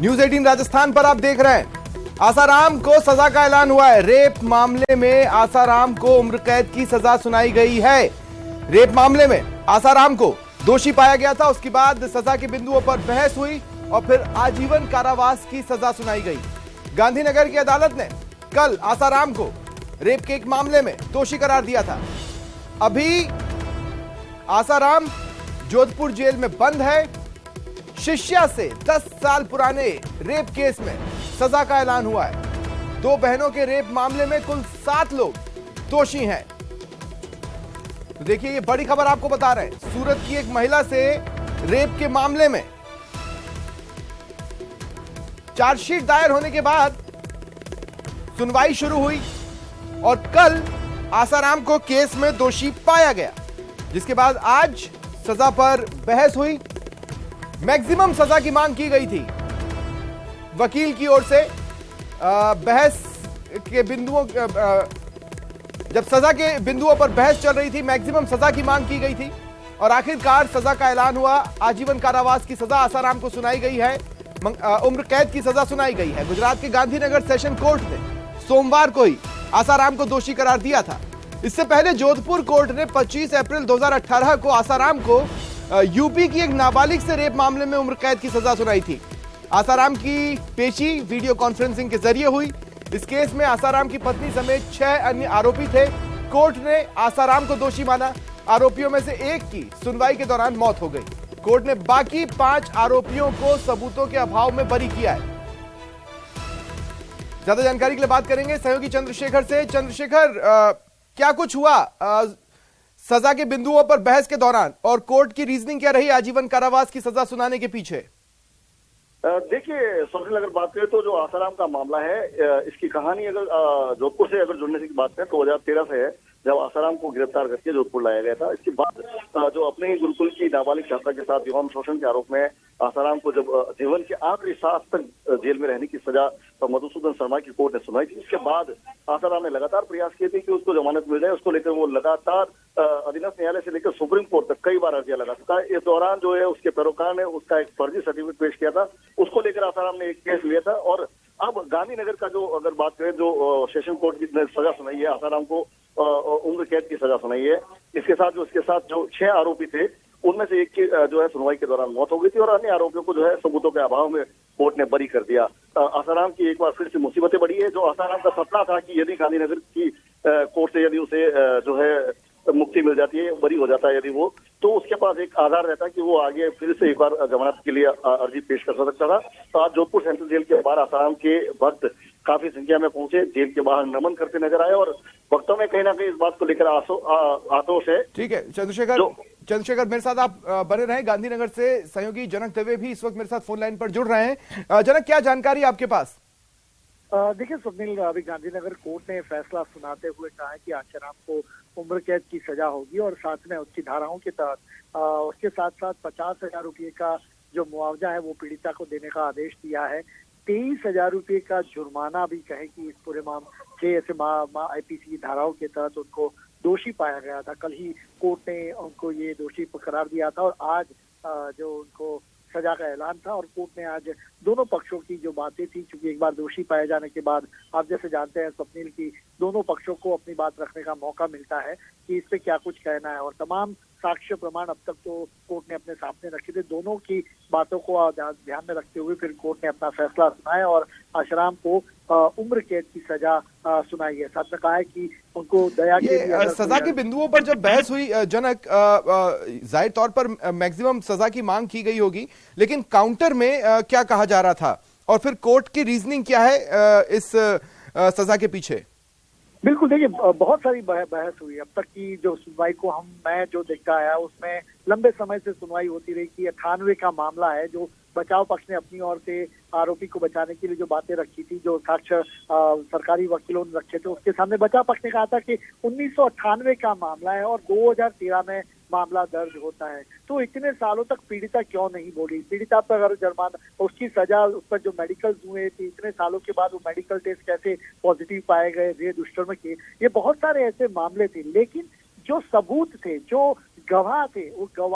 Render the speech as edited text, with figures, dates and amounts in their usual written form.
News 18 Rajasthan पर आप देख रहे हैं। आसाराम को सजा का ऐलान हुआ है। रेप मामले में आसाराम को उम्र कैद की सजा सुनाई गई है। रेप मामले में आसाराम को दोषी पाया गया था, उसके बाद सजा के बिंदुओं पर बहस हुई और फिर आजीवन कारावास की सजा सुनाई गई। गांधीनगर की अदालत ने कल आसाराम को रेप के एक मामले में दोषी करार दिया था। अभी आसाराम जोधपुर जेल में बंद है। शिष्या से 10 साल पुराने रेप केस में सजा का ऐलान हुआ है। 2 बहनों के रेप मामले में कुल 7 लोग दोषी हैं। तो देखिए, ये बड़ी खबर आपको बता रहे हैं। सूरत की एक महिला से रेप के मामले में चार्जशीट दायर होने के बाद सुनवाई शुरू हुई और कल आसाराम को केस में दोषी पाया गया, जिसके बाद आज सजा पर बहस हुई। मैक्सिमम सजा की मांग की गई थी वकील की ओर से। बहस के बिंदुओं जब सजा के बिंदुओं पर बहस चल रही थी, मैक्सिमम सजा की मांग की गई थी और आखिरकार सजा का ऐलान हुआ। आजीवन कारावास की सजा आसाराम को सुनाई गई है। उम्र कैद की सजा सुनाई गई है। गुजरात के गांधीनगर सेशन कोर्ट ने सोमवार को ही आसाराम को दोषी करार दिया था। इससे पहले जोधपुर कोर्ट ने 25 अप्रैल 2018 को आसाराम को यूपी की एक नाबालिग से रेप मामले में उम्र कैद की सजा सुनाई थी। आसाराम की पेशी वीडियो कॉन्फ्रेंसिंग के जरिए हुई। इस केस में आसाराम की पत्नी समेत 6 अन्य आरोपी थे। कोर्ट ने आसाराम को दोषी माना। आरोपियों में से एक की सुनवाई के दौरान मौत हो गई। कोर्ट ने बाकी 5 आरोपियों को सबूतों के अभाव में बरी किया है। ज्यादा जानकारी के लिए बात करेंगे सहयोगी चंद्रशेखर से। चंद्रशेखर, क्या कुछ हुआ सजा के बिंदुओं पर बहस के दौरान और कोर्ट की रीजनिंग क्या रही आजीवन कारावास की सजा सुनाने के पीछे? देखिए स्वप्निल, अगर बात करें तो जो आसाराम का मामला है, इसकी कहानी अगर जोधपुर से अगर जुड़ने की बात करें तो 2013 से है, जब आसाराम को गिरफ्तार करके जोधपुर लाया गया था। इसके बाद जो अपने ही गुरुकुल की नाबालिग छात्रा के साथ यौन शोषण के आरोप में आसाराम को जब जीवन के आखिरी सांस तक जेल में रहने की सजा मधुसूदन शर्मा की कोर्ट ने सुनाई थी, इसके बाद आसाराम ने लगातार प्रयास किए थे कि उसको जमानत मिल जाए। उसको लेकर वो लगातार अधीनस्थ न्यायालय से लेकर सुप्रीम कोर्ट तक कई बार अर्जियां लगा चुका है। इस दौरान जो है उसके पैरोकार ने उसका एक फर्जी सर्टिफिकेट पेश किया था। उसको लेकर आसाराम ने एक केस लिया था और अब गांधीनगर का जो अगर बात करें, जो सेशन कोर्ट की सजा सुनाई है आसाराम को, उम्र कैद की सजा सुनाई है। इसके साथ जो 6 आरोपी थे, उनमें से एक की जो है सुनवाई के दौरान मौत हो गई थी और अन्य आरोपियों को जो है सबूतों के अभाव में कोर्ट ने बरी कर दिया। आसाराम की एक बार फिर से मुसीबतें बढ़ी है। जो आसाराम का सपना था कि यदि गांधीनगर की कोर्ट से यदि उसे जो है मुक्ति मिल जाती है, बरी हो जाता है यदि वो, तो उसके पास एक आधार रहता है कि वो आगे फिर से एक बार जमानत के लिए अर्जी पेश कर सकता था। तो आज जोधपुर सेंट्रल जेल के बाहर आसाराम के भक्त काफी संख्या में पहुंचे, जेल के बाहर नमन करते नजर आए और भक्तों में कहीं ना कहीं इस बात को लेकर आक्रोश है। ठीक है चंद्रशेखर, मेरे साथ आप बने रहें। गांधीनगर से सहयोगी जनक दवे भी इस वक्त मेरे साथ फोन लाइन पर जुड़ रहे हैं। जनक, क्या जानकारी आपके पास? देखिए स्वप्निल, अभी गांधीनगर कोर्ट ने फैसला सुनाते हुए कहा है कि आसाराम को उम्र कैद की सजा होगी और साथ में उसकी धाराओं के तहत उसके साथ साथ 50,000 रुपये का जो मुआवजा है वो पीड़िता को देने का आदेश दिया है। 23,000 रुपये का जुर्माना भी कहे कि इस पूरे मामले 6 ऐसे आईपीसी की धाराओं के तहत उनको दोषी पाया गया था। कल ही कोर्ट ने उनको ये दोषी करार दिया था और आज जो उनको सजा का ऐलान था और कोर्ट ने आज दोनों पक्षों की जो बातें थी, क्योंकि एक बार दोषी पाए जाने के बाद आप जैसे जानते हैं स्वप्निल की दोनों पक्षों को अपनी बात रखने का मौका मिलता है कि इस पे क्या कुछ कहना है और तमाम साक्ष्य प्रमाण अब तक तो कोर्ट ने अपने सामने रखे थे। दोनों की बातों को ध्यान में रखते हुए फिर कोर्ट ने अपना फैसला सुनाया और आसाराम को उम्र कैद की सजा सुनाई है। साथ में कहा है कि उनको दया के सजा के बिंदुओं पर जब बहस हुई जनक, जाहिर तौर पर मैक्सिमम सजा की मांग की गई होगी, लेकिन काउंटर में क्या कहा जा रहा था और फिर कोर्ट की रीजनिंग क्या है इस सजा के पीछे? बिल्कुल, देखिए बहुत सारी बहस हुई अब तक की। जो सुनवाई को मैं जो देखता आया उसमें लंबे समय से सुनवाई होती रही कि 98 का मामला है। जो बचाव पक्ष ने अपनी ओर से आरोपी को बचाने के लिए जो बातें रखी थी, जो साक्ष्य सरकारी वकीलों ने रखे थे, उसके सामने बचाव पक्ष ने कहा था कि 1998 का मामला है और 2013 में मामला दर्ज होता है। तो इतने सालों तक पीड़िता क्यों नहीं बोली? पीड़िता पर अगर जुर्माना, उसकी सजा, उस पर जो मेडिकल हुए थे, इतने सालों के बाद वो मेडिकल टेस्ट कैसे पॉजिटिव पाए गए, ये दुष्कर्म के, ये बहुत सारे ऐसे मामले थे। लेकिन जो सबूत थे, जो गवाह थे, वो गवाह